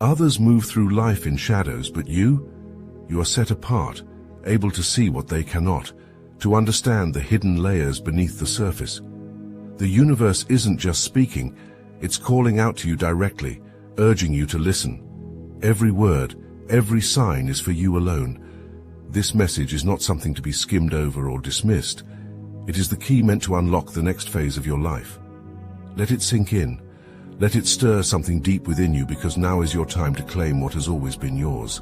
Others move through life in shadows, but you are set apart, able to see what they cannot, to understand the hidden layers beneath the surface. The universe isn't just speaking, it's calling out to you directly, urging you to listen. Every word, every sign is for you alone. This message is not something to be skimmed over or dismissed. It is the key meant to unlock the next phase of your life. Let it sink in. Let it stir something deep within you, because now is your time to claim what has always been yours.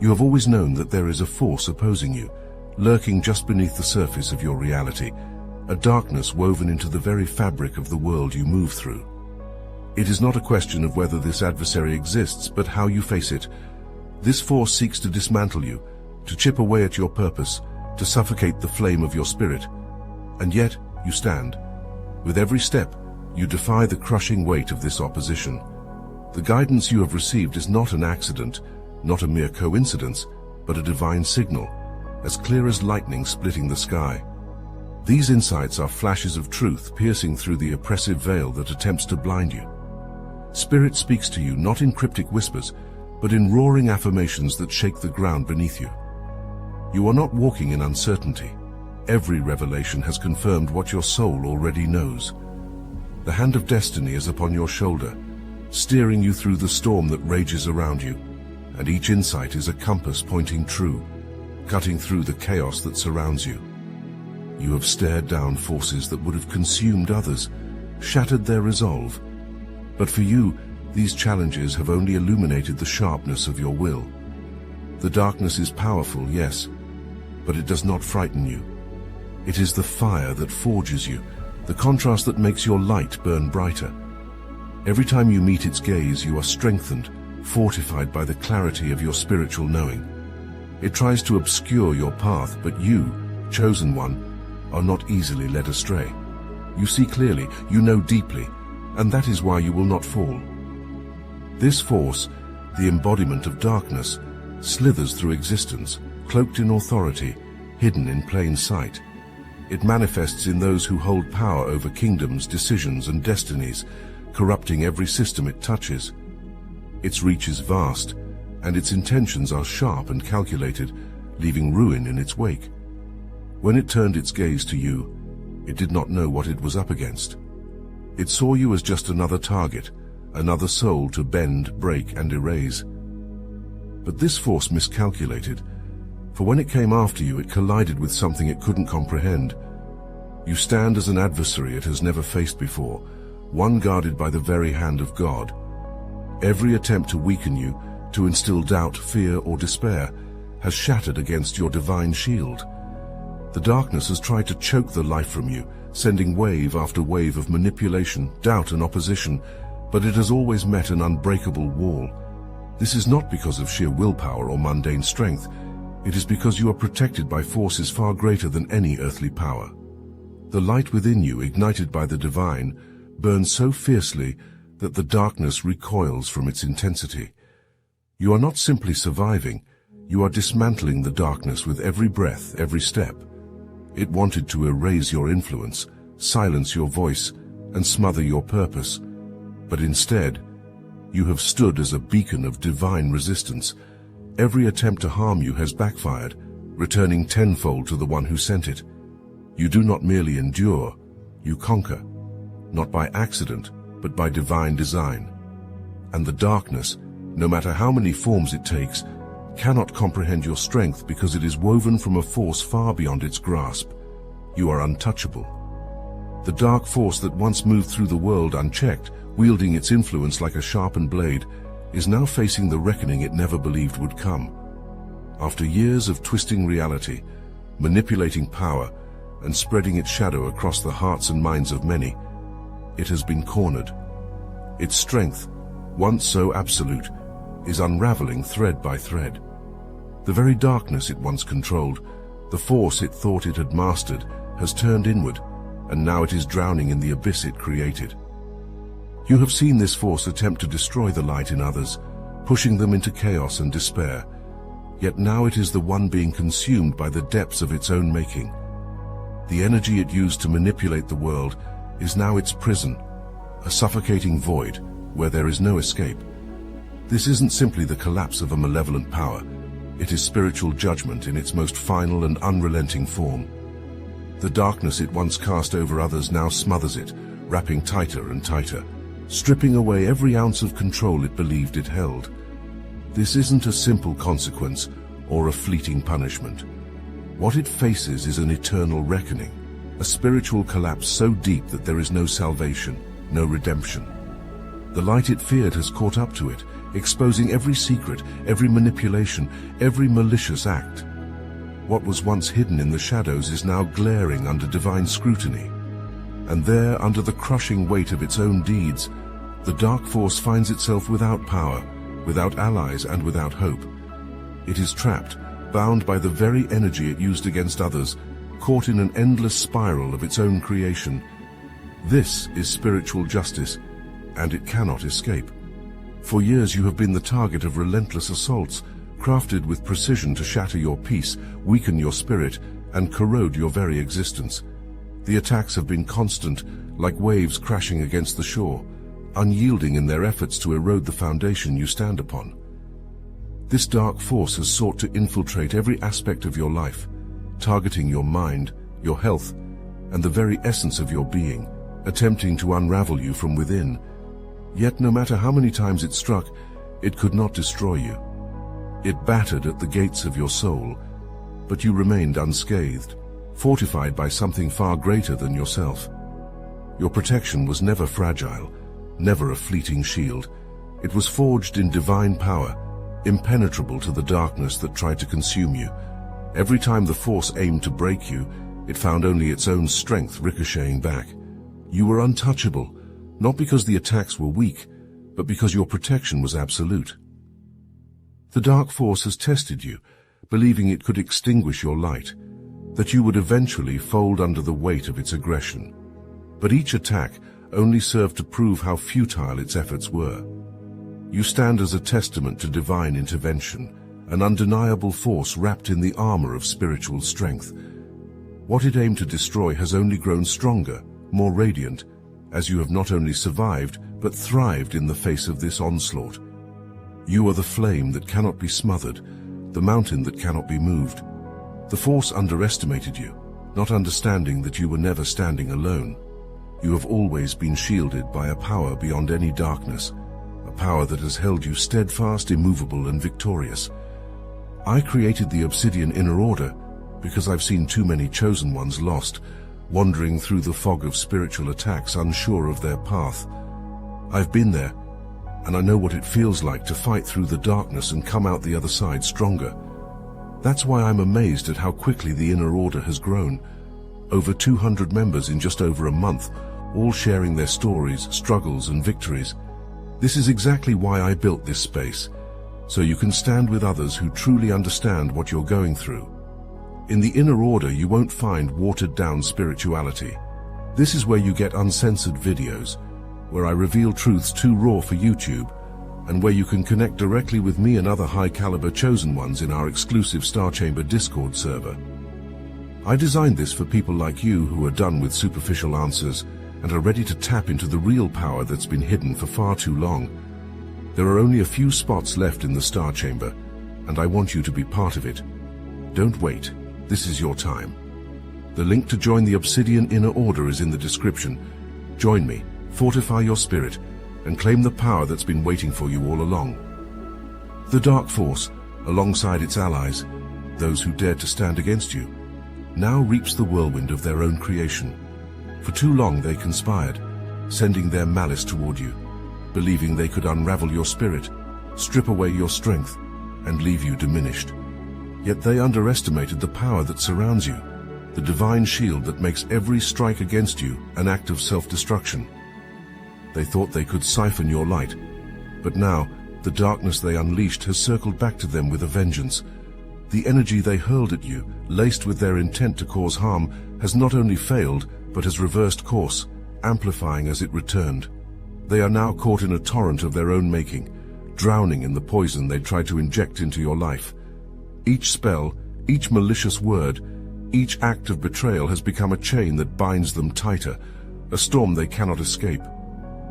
You have always known that there is a force opposing you, lurking just beneath the surface of your reality, a darkness woven into the very fabric of the world you move through. It is not a question of whether this adversary exists, but how you face it. This force seeks to dismantle you, to chip away at your purpose, to suffocate the flame of your spirit. And yet, you stand. With every step, you defy the crushing weight of this opposition. The guidance you have received is not an accident, not a mere coincidence, but a divine signal, as clear as lightning splitting the sky. These insights are flashes of truth piercing through the oppressive veil that attempts to blind you. Spirit speaks to you not in cryptic whispers, but in roaring affirmations that shake the ground beneath you. You are not walking in uncertainty. Every revelation has confirmed what your soul already knows. The hand of destiny is upon your shoulder, steering you through the storm that rages around you, and each insight is a compass pointing true, cutting through the chaos that surrounds you. You have stared down forces that would have consumed others, shattered their resolve. But for you, these challenges have only illuminated the sharpness of your will. The darkness is powerful, yes, but it does not frighten you. It is the fire that forges you, the contrast that makes your light burn brighter. Every time you meet its gaze, you are strengthened, fortified by the clarity of your spiritual knowing. It tries to obscure your path, but you, chosen one, are not easily led astray. You see clearly, you know deeply, and that is why you will not fall. This force, the embodiment of darkness, slithers through existence, cloaked in authority, hidden in plain sight. It manifests in those who hold power over kingdoms, decisions, and destinies, corrupting every system it touches. Its reach is vast, and its intentions are sharp and calculated, leaving ruin in its wake. When it turned its gaze to you, it did not know what it was up against. It saw you as just another target, another soul to bend, break, and erase. But this force miscalculated, for when it came after you, it collided with something it couldn't comprehend. You stand as an adversary it has never faced before, one guarded by the very hand of God. Every attempt to weaken you, to instill doubt, fear, or despair, has shattered against your divine shield. The darkness has tried to choke the life from you, sending wave after wave of manipulation, doubt, and opposition, but it has always met an unbreakable wall. This is not because of sheer willpower or mundane strength. It is because you are protected by forces far greater than any earthly power. The light within you, ignited by the divine, burns so fiercely that the darkness recoils from its intensity. You are not simply surviving, you are dismantling the darkness with every breath, every step. It wanted to erase your influence, silence your voice, and smother your purpose. But instead, you have stood as a beacon of divine resistance. Every attempt to harm you has backfired, returning tenfold to the one who sent it. You do not merely endure, you conquer, not by accident, but by divine design. And the darkness, no matter how many forms it takes, cannot comprehend your strength because it is woven from a force far beyond its grasp. You are untouchable. The dark force that once moved through the world unchecked, wielding its influence like a sharpened blade, is now facing the reckoning it never believed would come. After years of twisting reality, manipulating power, and spreading its shadow across the hearts and minds of many, it has been cornered. Its strength, once so absolute, is unraveling thread by thread. The very darkness it once controlled, the force it thought it had mastered, has turned inward, and now it is drowning in the abyss it created. You have seen this force attempt to destroy the light in others, pushing them into chaos and despair. Yet now it is the one being consumed by the depths of its own making. The energy it used to manipulate the world is now its prison, a suffocating void where there is no escape. This isn't simply the collapse of a malevolent power. It is spiritual judgment in its most final and unrelenting form. The darkness it once cast over others now smothers it, wrapping tighter and tighter, stripping away every ounce of control it believed it held. This isn't a simple consequence or a fleeting punishment. What it faces is an eternal reckoning, a spiritual collapse so deep that there is no salvation, no redemption. The light it feared has caught up to it, exposing every secret, every manipulation, every malicious act. What was once hidden in the shadows is now glaring under divine scrutiny. And there, under the crushing weight of its own deeds, the dark force finds itself without power, without allies, and without hope. It is trapped, bound by the very energy it used against others, caught in an endless spiral of its own creation. This is spiritual justice, and it cannot escape. For years you have been the target of relentless assaults, crafted with precision to shatter your peace, weaken your spirit, and corrode your very existence. The attacks have been constant, like waves crashing against the shore, unyielding in their efforts to erode the foundation you stand upon. This dark force has sought to infiltrate every aspect of your life, targeting your mind, your health, and the very essence of your being, attempting to unravel you from within. Yet no matter how many times it struck, it could not destroy you. It battered at the gates of your soul, but you remained unscathed, fortified by something far greater than yourself. Your protection was never fragile, never a fleeting shield. It was forged in divine power, impenetrable to the darkness that tried to consume you. Every time the force aimed to break you, it found only its own strength ricocheting back. You were untouchable, not because the attacks were weak, but because your protection was absolute. The dark force has tested you, believing it could extinguish your light, that you would eventually fold under the weight of its aggression. But each attack only served to prove how futile its efforts were. You stand as a testament to divine intervention, an undeniable force wrapped in the armor of spiritual strength. What it aimed to destroy has only grown stronger, more radiant, as you have not only survived, but thrived in the face of this onslaught. You are the flame that cannot be smothered, the mountain that cannot be moved. The force underestimated you, not understanding that you were never standing alone. You have always been shielded by a power beyond any darkness, a power that has held you steadfast, immovable, and victorious. I created the Obsidian Inner Order because I've seen too many chosen ones lost, wandering through the fog of spiritual attacks, unsure of their path. I've been there, and I know what it feels like to fight through the darkness and come out the other side stronger. That's why I'm amazed at how quickly the Inner Order has grown. Over 200 members in just over a month, all sharing their stories, struggles, and victories. This is exactly why I built this space, so you can stand with others who truly understand what you're going through. In the Inner Order, you won't find watered-down spirituality. This is where you get uncensored videos, where I reveal truths too raw for YouTube, and where you can connect directly with me and other high-caliber chosen ones in our exclusive Star Chamber Discord server. I designed this for people like you who are done with superficial answers and are ready to tap into the real power that's been hidden for far too long. There are only a few spots left in the Star Chamber, and I want you to be part of it. Don't wait. This is your time. The link to join the Obsidian Inner Order is in the description. Join me, fortify your spirit, and claim the power that's been waiting for you all along. The Dark Force, alongside its allies, those who dared to stand against you, now reaps the whirlwind of their own creation. For too long they conspired, sending their malice toward you, believing they could unravel your spirit, strip away your strength, and leave you diminished. Yet they underestimated the power that surrounds you, the divine shield that makes every strike against you an act of self-destruction. They thought they could siphon your light, but now the darkness they unleashed has circled back to them with a vengeance. The energy they hurled at you, laced with their intent to cause harm, has not only failed, but has reversed course, amplifying as it returned. They are now caught in a torrent of their own making, drowning in the poison they tried to inject into your life. Each spell, each malicious word, each act of betrayal has become a chain that binds them tighter, a storm they cannot escape.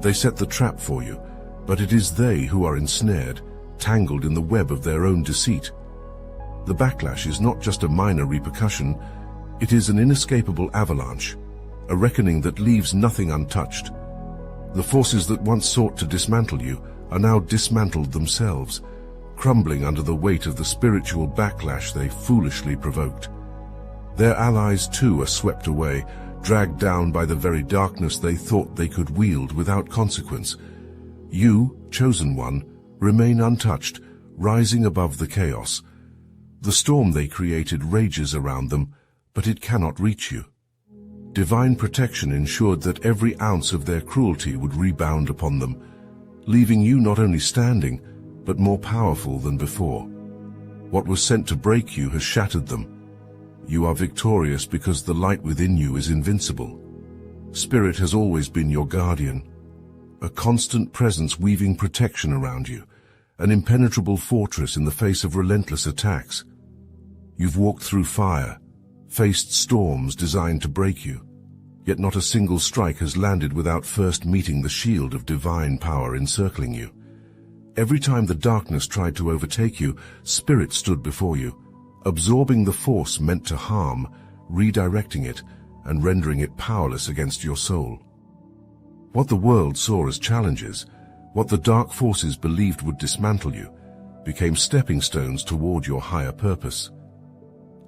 They set the trap for you, but it is they who are ensnared, tangled in the web of their own deceit. The backlash is not just a minor repercussion, it is an inescapable avalanche, a reckoning that leaves nothing untouched. The forces that once sought to dismantle you are now dismantled themselves, crumbling under the weight of the spiritual backlash they foolishly provoked. Their allies too are swept away, dragged down by the very darkness they thought they could wield without consequence. You, chosen one, remain untouched, rising above the chaos. The storm they created rages around them, but it cannot reach you. Divine protection ensured that every ounce of their cruelty would rebound upon them, leaving you not only standing, but more powerful than before. What was sent to break you has shattered them. You are victorious because the light within you is invincible. Spirit has always been your guardian, a constant presence weaving protection around you, an impenetrable fortress in the face of relentless attacks. You've walked through fire, faced storms designed to break you, yet not a single strike has landed without first meeting the shield of divine power encircling you. Every time the darkness tried to overtake you, Spirit stood before you, absorbing the force meant to harm, redirecting it, and rendering it powerless against your soul. What the world saw as challenges, what the dark forces believed would dismantle you, became stepping stones toward your higher purpose.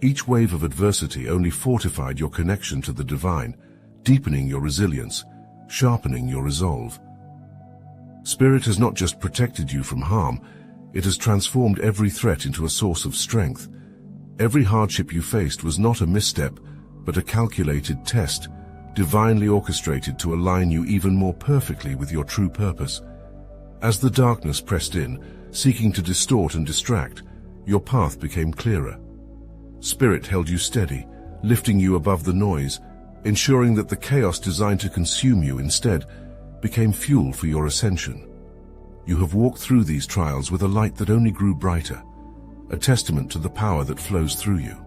Each wave of adversity only fortified your connection to the divine, deepening your resilience, sharpening your resolve. Spirit has not just protected you from harm, it has transformed every threat into a source of strength. Every hardship you faced was not a misstep, but a calculated test, divinely orchestrated to align you even more perfectly with your true purpose. As the darkness pressed in, seeking to distort and distract, your path became clearer. Spirit held you steady, lifting you above the noise, ensuring that the chaos designed to consume you instead became fuel for your ascension. You have walked through these trials with a light that only grew brighter, a testament to the power that flows through you.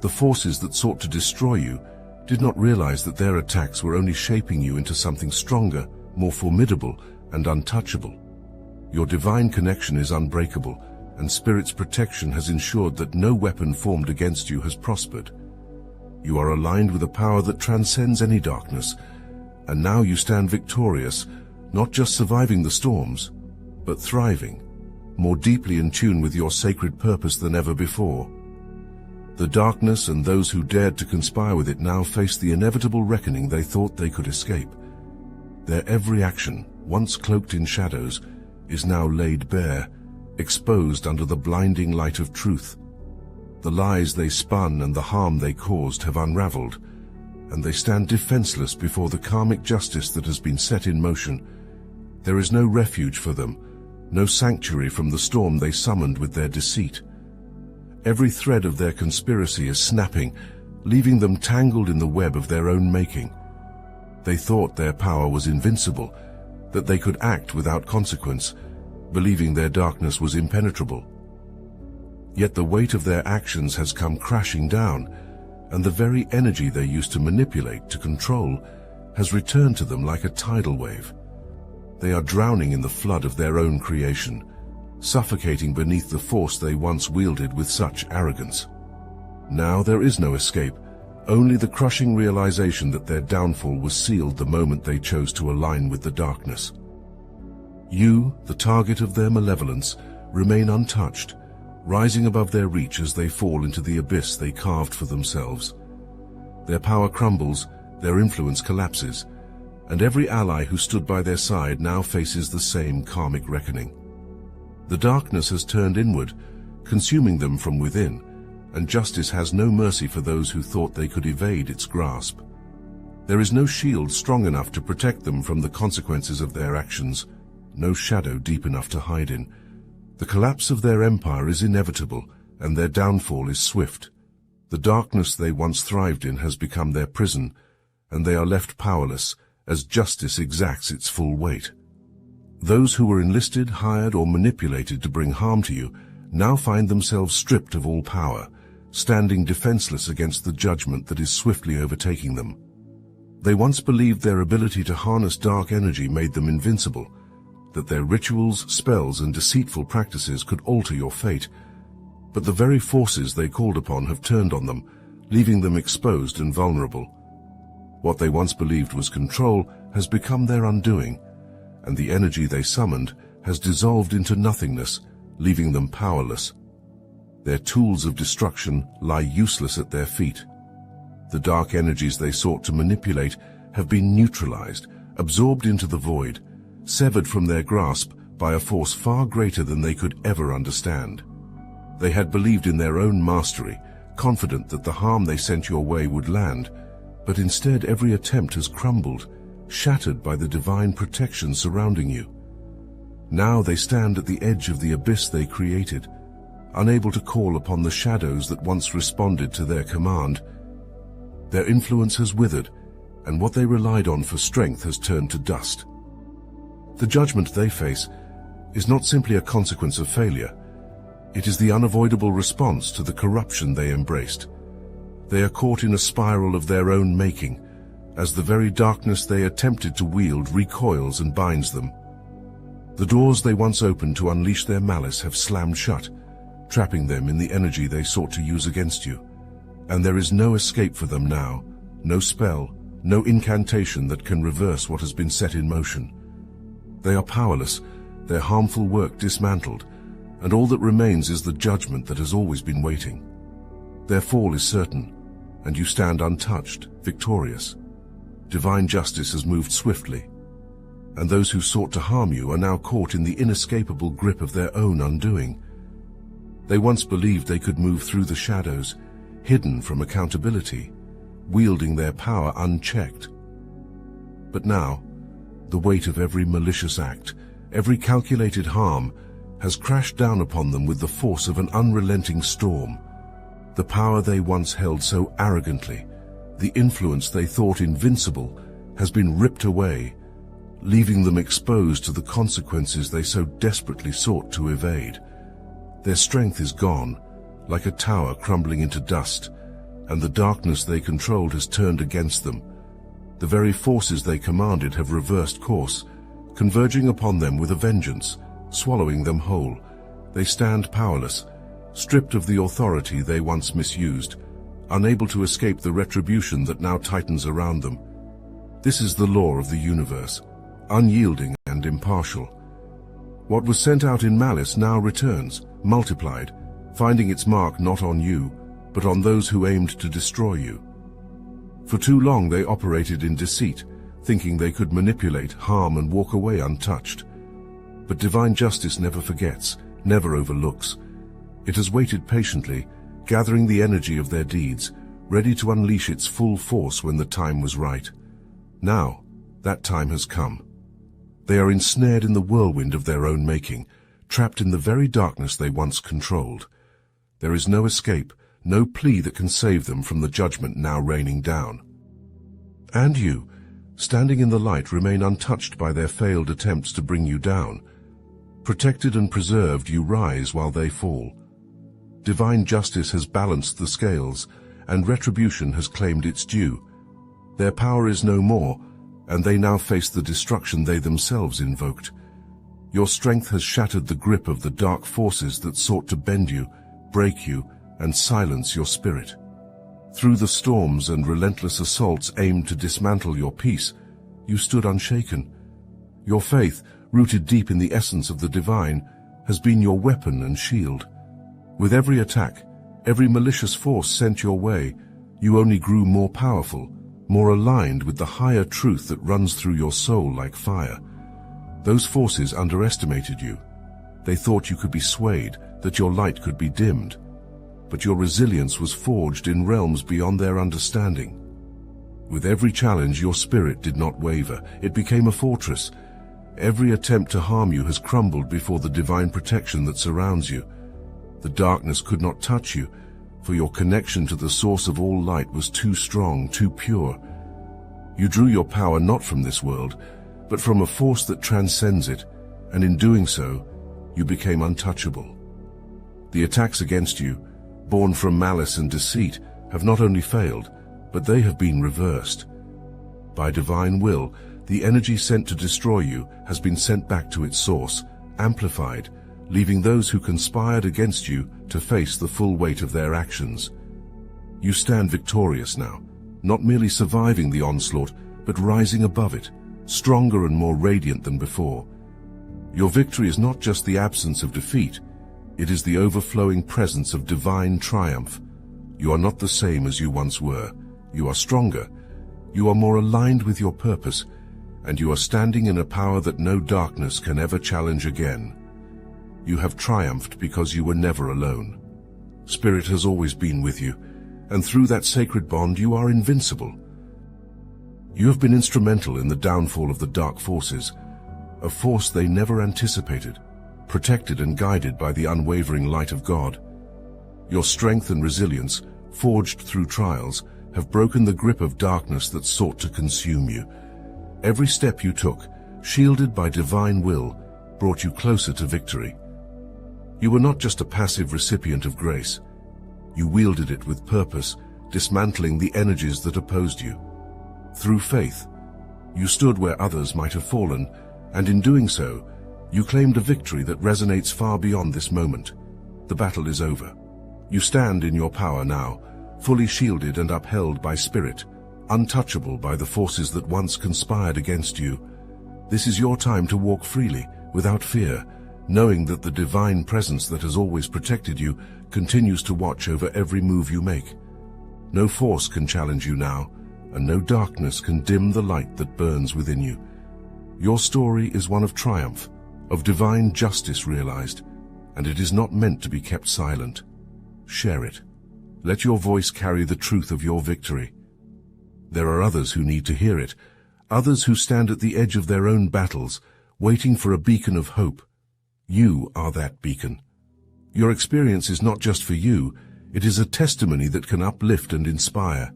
The forces that sought to destroy you did not realize that their attacks were only shaping you into something stronger, more formidable, and untouchable. Your divine connection is unbreakable, and Spirit's protection has ensured that no weapon formed against you has prospered. You are aligned with a power that transcends any darkness, and now you stand victorious, not just surviving the storms, but thriving, more deeply in tune with your sacred purpose than ever before. The darkness and those who dared to conspire with it now face the inevitable reckoning they thought they could escape. Their every action, once cloaked in shadows, is now laid bare, exposed under the blinding light of truth. The lies they spun and the harm they caused have unraveled, and they stand defenseless before the karmic justice that has been set in motion. There is no refuge for them, no sanctuary from the storm they summoned with their deceit. Every thread of their conspiracy is snapping, leaving them tangled in the web of their own making. They thought their power was invincible, that they could act without consequence, believing their darkness was impenetrable. Yet the weight of their actions has come crashing down, and the very energy they used to manipulate, to control, has returned to them like a tidal wave. They are drowning in the flood of their own creation, suffocating beneath the force they once wielded with such arrogance. Now there is no escape, only the crushing realization that their downfall was sealed the moment they chose to align with the darkness. You, the target of their malevolence, remain untouched, rising above their reach as they fall into the abyss they carved for themselves. Their power crumbles, their influence collapses, and every ally who stood by their side now faces the same karmic reckoning. The darkness has turned inward, consuming them from within, and justice has no mercy for those who thought they could evade its grasp. There is no shield strong enough to protect them from the consequences of their actions, no shadow deep enough to hide in. The collapse of their empire is inevitable, and their downfall is swift. The darkness they once thrived in has become their prison, and they are left powerless as justice exacts its full weight. Those who were enlisted, hired, or manipulated to bring harm to you now find themselves stripped of all power, standing defenseless against the judgment that is swiftly overtaking them. They once believed their ability to harness dark energy made them invincible. that their rituals, spells, and deceitful practices could alter your fate. But the very forces they called upon have turned on them, leaving them exposed and vulnerable. What they once believed was control has become their undoing, and the energy they summoned has dissolved into nothingness, leaving them powerless. Their tools of destruction lie useless at their feet. The dark energies they sought to manipulate have been neutralized, absorbed into the void, severed from their grasp by a force far greater than they could ever understand. They had believed in their own mastery, confident that the harm they sent your way would land, but instead every attempt has crumbled, shattered by the divine protection surrounding you. Now they stand at the edge of the abyss they created, unable to call upon the shadows that once responded to their command. Their influence has withered, and what they relied on for strength has turned to dust. The judgment they face is not simply a consequence of failure. It is the unavoidable response to the corruption they embraced. They are caught in a spiral of their own making, as the very darkness they attempted to wield recoils and binds them. The doors they once opened to unleash their malice have slammed shut, trapping them in the energy they sought to use against you. And there is no escape for them now, no spell, no incantation that can reverse what has been set in motion. They are powerless, their harmful work dismantled, and all that remains is the judgment that has always been waiting. Their fall is certain, and you stand untouched, victorious. Divine justice has moved swiftly, and those who sought to harm you are now caught in the inescapable grip of their own undoing. They once believed they could move through the shadows, hidden from accountability, wielding their power unchecked. But now, the weight of every malicious act, every calculated harm, has crashed down upon them with the force of an unrelenting storm. The power they once held so arrogantly, the influence they thought invincible, has been ripped away, leaving them exposed to the consequences they so desperately sought to evade. Their strength is gone, like a tower crumbling into dust, and the darkness they controlled has turned against them. The very forces they commanded have reversed course, converging upon them with a vengeance, swallowing them whole. They stand powerless, stripped of the authority they once misused, unable to escape the retribution that now tightens around them. This is the law of the universe, unyielding and impartial. What was sent out in malice now returns, multiplied, finding its mark not on you, but on those who aimed to destroy you. For too long they operated in deceit, thinking they could manipulate, harm, and walk away untouched. But divine justice never forgets, never overlooks. It has waited patiently, gathering the energy of their deeds, ready to unleash its full force when the time was right. Now, that time has come. They are ensnared in the whirlwind of their own making, trapped in the very darkness they once controlled. There is no escape, no plea that can save them from the judgment now raining down. And you, standing in the light, remain untouched by their failed attempts to bring you down. Protected and preserved, you rise while they fall. Divine justice has balanced the scales, and retribution has claimed its due. Their power is no more, and they now face the destruction they themselves invoked. Your strength has shattered the grip of the dark forces that sought to bend you, break you, and silence your spirit. Through the storms and relentless assaults aimed to dismantle your peace, you stood unshaken. Your faith, rooted deep in the essence of the divine, has been your weapon and shield. With every attack, every malicious force sent your way, you only grew more powerful, more aligned with the higher truth that runs through your soul like fire. Those forces underestimated you. They thought you could be swayed, that your light could be dimmed. But your resilience was forged in realms beyond their understanding. With every challenge, your spirit did not waver. It became a fortress. Every attempt to harm you has crumbled before the divine protection that surrounds you. The darkness could not touch you, for your connection to the source of all light was too strong, too pure. You drew your power not from this world, but from a force that transcends it, and in doing so, you became untouchable. The attacks against you, born from malice and deceit, have not only failed, but they have been reversed. By divine will, the energy sent to destroy you has been sent back to its source, amplified, leaving those who conspired against you to face the full weight of their actions. You stand victorious now, not merely surviving the onslaught, but rising above it, stronger and more radiant than before. Your victory is not just the absence of defeat, it is the overflowing presence of divine triumph. You are not the same as you once were. You are stronger. You are more aligned with your purpose, and you are standing in a power that no darkness can ever challenge again. You have triumphed because you were never alone. Spirit has always been with you, and through that sacred bond you are invincible. You have been instrumental in the downfall of the dark forces, a force they never anticipated, protected and guided by the unwavering light of God. Your strength and resilience, forged through trials, have broken the grip of darkness that sought to consume you. Every step you took, shielded by divine will, brought you closer to victory. You were not just a passive recipient of grace. You wielded it with purpose, dismantling the energies that opposed you. Through faith, you stood where others might have fallen, and in doing so, you claimed a victory that resonates far beyond this moment. The battle is over. You stand in your power now, fully shielded and upheld by Spirit, untouchable by the forces that once conspired against you. This is your time to walk freely, without fear, knowing that the divine presence that has always protected you continues to watch over every move you make. No force can challenge you now, and no darkness can dim the light that burns within you. Your story is one of triumph, of divine justice realized, and it is not meant to be kept silent. Share it. Let your voice carry the truth of your victory. There are others who need to hear it, others who stand at the edge of their own battles, waiting for a beacon of hope. You are that beacon. Your experience is not just for you, it is a testimony that can uplift and inspire.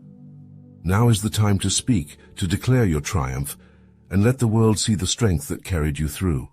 Now is the time to speak, to declare your triumph, and let the world see the strength that carried you through.